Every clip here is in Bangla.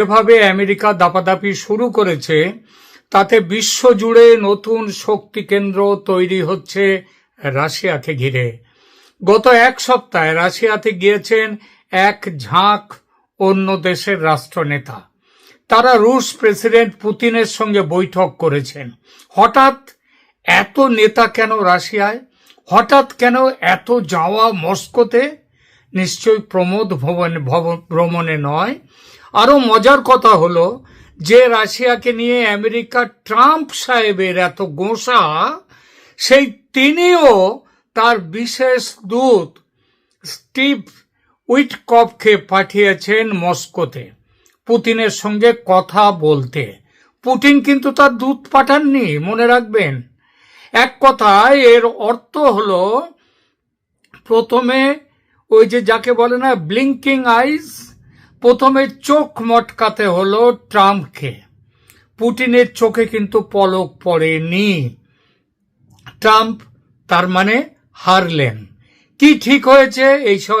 যেভাবে আমেরিকা দাপাদাপি শুরু করেছে তাতে বিশ্বজুড়ে নতুন শক্তি কেন্দ্র তৈরি হচ্ছে রাশিয়াকে ঘিরে। গত এক সপ্তাহে রাশিয়াতে গিয়েছেন এক ঝাঁক অন্য দেশের রাষ্ট্রনেতা। তারা রুশ প্রেসিডেন্ট পুতিনের সঙ্গে বৈঠক করেছেন। হঠাৎ এত নেতা কেন রাশিয়ায়? হঠাৎ কেন এত যাওয়া মস্কোতে? নিশ্চয়ই প্রমোদ ভ্রমণে নয়। আরো মজার কথা হলো যে রাশিয়াকে নিয়ে আমেরিকা ট্রাম্প সাহেবের এত গোঁসা, সেই তিনিও তার বিশেষ দূত স্টিভ উইটকফকে পাঠিয়েছেন মস্কোতে পুতিনের সঙ্গে কথা বলতে। পুতিন কিন্তু তার দূত পাঠাননি, মনে রাখবেন। এক কথায় এর অর্থ হলো, প্রথমে ওই যে যাকে বলে না ব্লিঙ্কিং আইজ, প্রথমে চোখ মটকাতে হলো ট্রাম্পকে। পুতিনের চোখে কিন্তু পলক পড়েনি। ট্রাম্প তার মানে হারলেন। কি ঠিক হয়েছে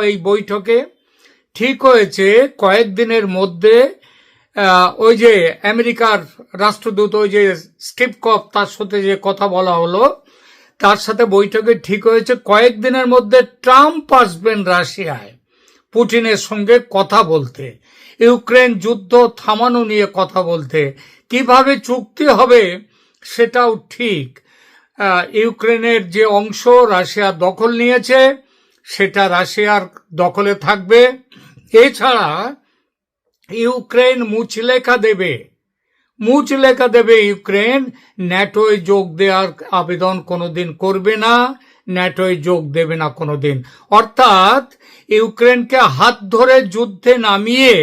এই বৈঠকে? ঠিক হয়েছে কয়েকদিনের মধ্যে ওই যে আমেরিকার রাষ্ট্রদূত ওই যে স্টিভ কফ, তার সাথে যে কথা বলা হলো, তার সাথে বৈঠকে ঠিক হয়েছে কয়েকদিনের মধ্যে ট্রাম্প আসবেন রাশিয়ায় পুতিনের সঙ্গে কথা বলতে, ইউক্রেন যুদ্ধ থামানো নিয়ে কথা বলতে। কিভাবে চুক্তি হবে সেটাও ঠিক। ইউক্রেনের যে অংশ রাশিয়া দখল নিয়েছে সেটা রাশিয়ার দখলে থাকবে। এছাড়া ইউক্রেন মুচলেখা দেবে ইউক্রেন ন্যাটোয় যোগ দেওয়ার আবেদন কোনোদিন করবে না, ন্যাটোয় যোগ দেবে না কোনোদিন। অর্থাৎ ইউক্রেনকে হাত ধরে যুদ্ধে নামিয়ে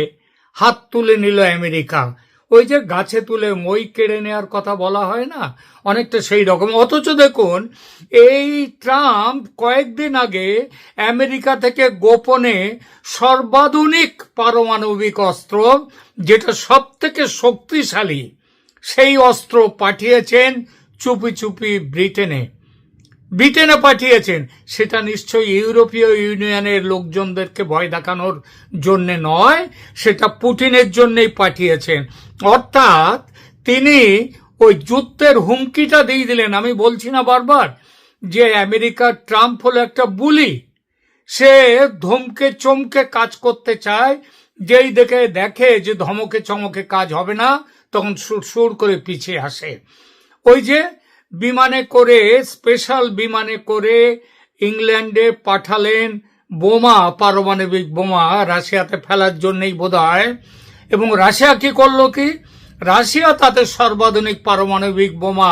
হাত তুলে নিল আমেরিকা। ওই যে গাছে তুলে মই কেড়ে নেওয়ার কথা বলা হয় না, অনেকটা সেই রকম। অথচ দেখুন, এই ট্রাম্প কয়েকদিন আগে আমেরিকা থেকে গোপনে সর্বাধুনিক পারমাণবিক অস্ত্র, যেটা সব থেকে শক্তিশালী, সেই অস্ত্র পাঠিয়েছেন চুপি চুপি ব্রিটেনে পাঠিয়েছেন। সেটা নিশ্চয়ই ইউরোপীয় ইউনিয়নের লোকজনদেরকে ভয় দেখানোর জন্য নয়, সেটা পুতিনের জন্যই পাঠিয়েছেন। অর্থাৎ তিনি ওই যুদ্ধের হুমকিটা দিয়ে দিলেন। আমি বলছি না বারবার যে আমেরিকার ট্রাম্প হলো একটা বুলি, সে ধমকে চমকে কাজ করতে চায়। যেই দেখে যে ধমকে চমকে কাজ হবে না, তখন সুর করে পিছিয়ে আসে। ওই যে বিমানে করে, স্পেশাল বিমানে করে ইংল্যান্ডে পাঠালেন বোমা, পারমাণবিক বোমা রাশিয়াতে ফেলার জন্যই বোধহয়। এবং রাশিয়া কি করলো? কি রাশিয়া তাদের সর্বাধুনিক পারমাণবিক বোমা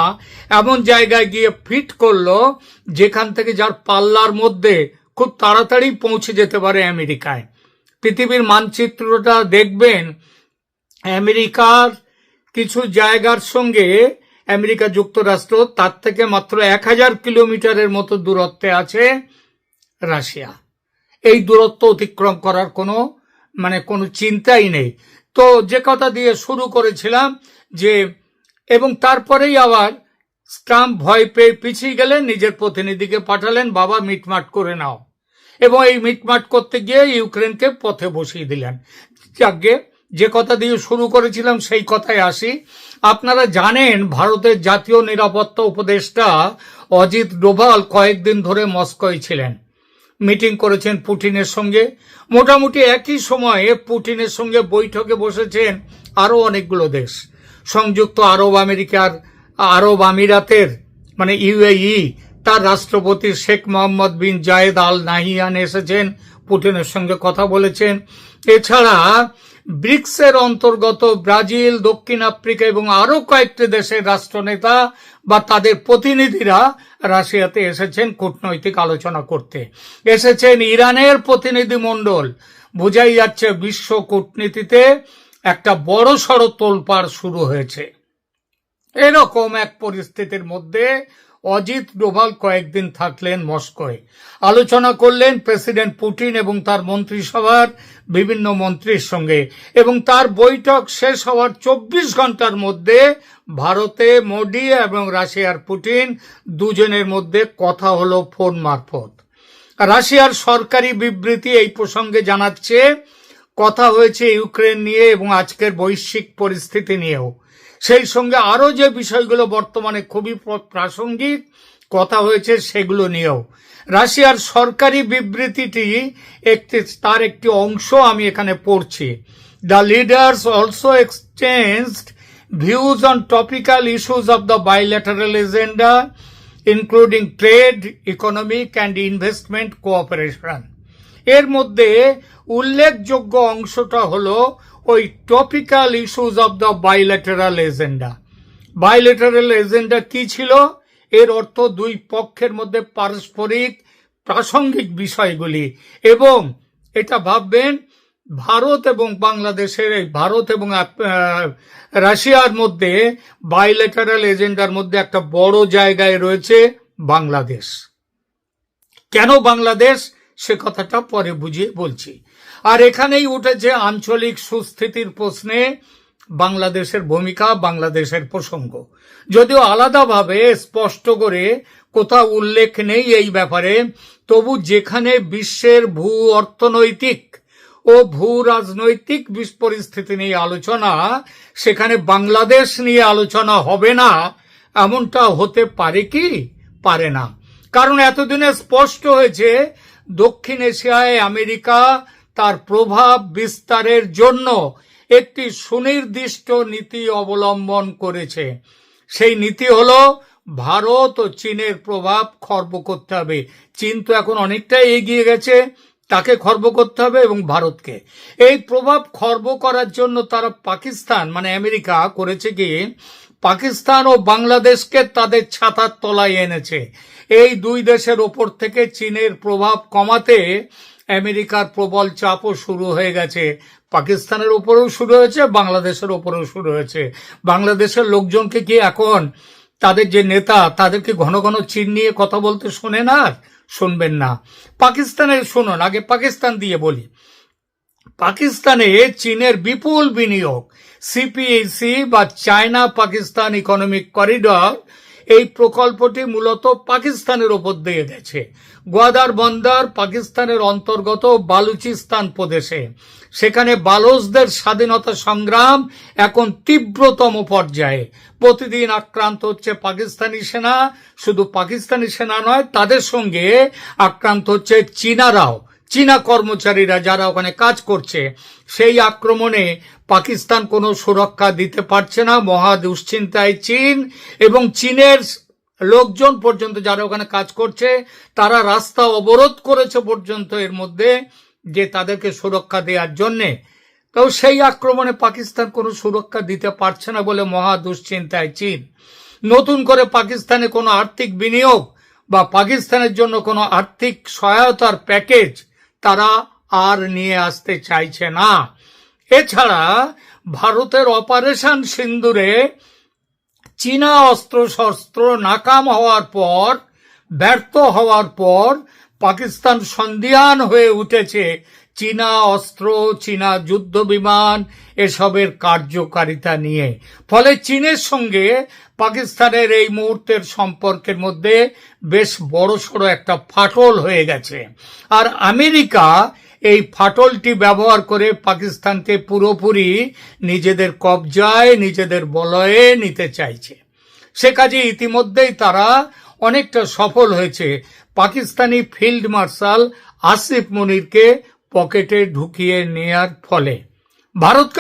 এমন জায়গায় গিয়ে ফিট করলো যেখান থেকে যার পাল্লার মধ্যে খুব তাড়াতাড়ি পৌঁছে যেতে পারে আমেরিকায়। পৃথিবীর মানচিত্রটা দেখবেন, আমেরিকার কিছু জায়গার সঙ্গে আমেরিকা যুক্তরাষ্ট্র, তার থেকে মাত্র 1000 কিলোমিটারের মতো দূরত্বে আছে রাশিয়া। এই দূরত্ব অতিক্রম করার কোনো চিন্তাই নেই। তো যে কথা দিয়ে শুরু করেছিলাম যে, এবং তারপরেই আবার ট্রাম্প ভয় পেয়ে পিছিয়ে গেলেন, নিজের প্রতিনিধিকে পাঠালেন, বাবা মিটমাট করে নাও। এবং এই মিটমাট করতে গিয়ে ইউক্রেনকে পথে বসিয়ে দিলেন। যাকে যে কথা দিয়ে শুরু করেছিলাম সেই কথায় আসি। আপনারা জানেন ভারতের জাতীয় নিরাপত্তা উপদেষ্টা অজিত ডোভাল কয়েকদিন ধরে মস্কোয় ছিলেন, মিটিং করেছেন পুতিনের সঙ্গে। মোটামুটি একই সময়ে পুতিনের সঙ্গে বৈঠকে বসেছেন আরো অনেকগুলো দেশ। সংযুক্ত আরব আমিরাতের মানে ইউএই, তার রাষ্ট্রপতি শেখ মোহাম্মদ বিন জায়েদ আল নাহিয়ান এসেছেন, পুতিনের সঙ্গে কথা বলেছেন। এছাড়া ব্রিক্সের অন্তর্গত ব্রাজিল, দক্ষিণ আফ্রিকা এবং আরো কয়েকটি দেশের রাষ্ট্রনেতা বা তাদের প্রতিনিধিরা রাশিয়াতে এসেছেন কূটনৈতিক আলোচনা করতে। এসেছেন ইরানের প্রতিনিধি মণ্ডল। বোঝাই যাচ্ছে বিশ্ব কূটনীতিতে একটা বড় সড় তোলপাড় শুরু হয়েছে। এরকম এক পরিস্থিতির মধ্যে অজিত ডোভাল কয়েকদিন থাকলেন মস্কোয়, আলোচনা করলেন প্রেসিডেন্ট পুতিন এবং তার মন্ত্রিসভার বিভিন্ন মন্ত্রীর সঙ্গে। এবং তার বৈঠক শেষ হওয়ার 24 ঘন্টার মধ্যে ভারতে মোদি এবং রাশিয়ার পুতিন দুজনের মধ্যে কথা হলো ফোন মারফত। রাশিয়ার সরকারি বিবৃতি এই প্রসঙ্গে জানাচ্ছে, কথা হয়েছে ইউক্রেন নিয়ে এবং আজকের বৈশ্বিক পরিস্থিতি নিয়েও। সেই সঙ্গে আরো যে বিষয়গুলো বর্তমানে খুবই প্রাসঙ্গিক কথা হয়েছে সেগুলো নিয়েও। রাশিয়ার সরকারি বিবৃতিটি তার একটি অংশ আমি এখানে পড়ছি। The leaders also exchanged views on topical issues of the bilateral agenda, including trade, economic and investment cooperation. এর মধ্যে উল্লেখযোগ্য অংশটা হলো ওই topical issues of the bilateral agenda. Bilateral agenda কি ছিল? এর অর্থ দুই পক্ষের মধ্যে পারস্পরিক প্রাসঙ্গিক বিষয়গুলি, এবং এটা ভাববেন ভারত এবং বাংলাদেশের, ভারত এবং রাশিয়ার মধ্যে বাইলেটারাল এজেন্ডার মধ্যে একটা বড় জায়গায় রয়েছে বাংলাদেশ। কেন বাংলাদেশ সে কথাটা পরে বুঝিয়ে বলছি। আর এখানেই উঠেছে আঞ্চলিক সুস্থিতির প্রশ্নে বাংলাদেশের ভূমিকা, বাংলাদেশের প্রসঙ্গ। যদিও আলাদাভাবে স্পষ্ট করে কোথাও উল্লেখ নেই এই ব্যাপারে, তবু যেখানে বিশ্বের ভূ অর্থনৈতিক ও ভূ রাজনৈতিক পরিস্থিতি নিয়ে আলোচনা, সেখানে বাংলাদেশ নিয়ে আলোচনা হবে না এমনটা হতে পারে কি? পারে না। কারণ এতদিনে স্পষ্ট হয়েছে দক্ষিণ এশিয়ায় আমেরিকা তার প্রভাব বিস্তারের জন্য একটি সুনির্দিষ্ট নীতি অবলম্বন করেছে। সেই নীতি হলো ভারত ও চীনের প্রভাব খর্ব করতে হবে। চীন তো এখন অনেকটাই এগিয়ে গেছে, তাকে খর্ব করতে হবে, এবং ভারতকে। এই প্রভাব খর্ব করার জন্য তারা পাকিস্তান মানে আমেরিকা করেছে কি, পাকিস্তান ও বাংলাদেশকে তাদের ছাতার তলায় এনেছে। এই দুই দেশের ওপর থেকে চীনের প্রভাব কমাতে আমেরিকার প্রবল চাপও শুরু হয়ে গেছে। পাকিস্তানের উপরেও শুরু হয়েছে, বাংলাদেশের উপরেও শুরু হয়েছে। বাংলাদেশের লোকজনকে কি এখন তাদের যে নেতা, তাদেরকে ঘন ঘন চীন নিয়ে কথা বলতে শোনেন? আর শুনবেন না। পাকিস্তানের শুনুন, আগে পাকিস্তান দিয়ে বলি। পাকিস্তানে চীনের বিপুল বিনিয়োগ, সিপিইসি বা চায়না পাকিস্তান ইকোনমিক করিডর, এই প্রকল্পটি মূলত পাকিস্তানের ওপর দিয়ে গেছে। গোয়াদার বন্দর পাকিস্তানের অন্তর্গত বালুচিস্তান প্রদেশে। সেখানে বালোচদের স্বাধীনতা সংগ্রাম এখন তীব্রতম পর্যায়ে। প্রতিদিন আক্রান্ত হচ্ছে পাকিস্তানি সেনা। শুধু পাকিস্তানি সেনা নয়, তাদের সঙ্গে আক্রান্ত হচ্ছে চীনারাও, চীনা কর্মচারীরা যারা ওখানে কাজ করছে। সেই আক্রমণে পাকিস্তান কোনো সুরক্ষা দিতে পারছে না, মহা দুশ্চিন্তায় চীন। এবং চীনের লোকজন পর্যন্ত যারা ওখানে কাজ করছে, তারা রাস্তা অবরোধ করেছে পর্যন্ত এর মধ্যে, যে তাদেরকে সুরক্ষা দেওয়ার জন্যে। তো সেই আক্রমণে পাকিস্তান কোনো সুরক্ষা দিতে পারছে না বলে মহা দুশ্চিন্তায় চীন। নতুন করে পাকিস্তানে কোনো আর্থিক বিনিয়োগ বা পাকিস্তানের জন্য কোনো আর্থিক সহায়তার প্যাকেজ তারা আর নিয়ে আসতে চাইছে না। এছাড়া ভারতের অপারেশন সিন্দুরে চীনা অস্ত্র শস্ত্র নাকাম হওয়ার পর, ব্যর্থ হওয়ার পর পাকিস্তান সন্দিহান হয়ে উঠেছে চীনা অস্ত্র, চীনা যুদ্ধ বিমান এসবের কার্যকারিতা নিয়ে। ফলে চীনের সঙ্গে পাকিস্তানের এই মুহূর্তের সম্পর্কের মধ্যে বেশ বড়সড় একটা ফাটল হয়ে গেছে। আর আমেরিকা এই ফাটলটি ব্যবহার করে পাকিস্তানকে পুরোপুরি নিজেদের কবজায়, নিজেদের বলয়ে নিতে চাইছে। সে কাজে ইতিমধ্যেই তারা অনেকটা সফল হয়েছে। পাকিস্তানি ফিল্ড মার্শাল আসিফ মুনিরকে পকেটে ঢুকিয়ে নেয়ার ফলে ভারত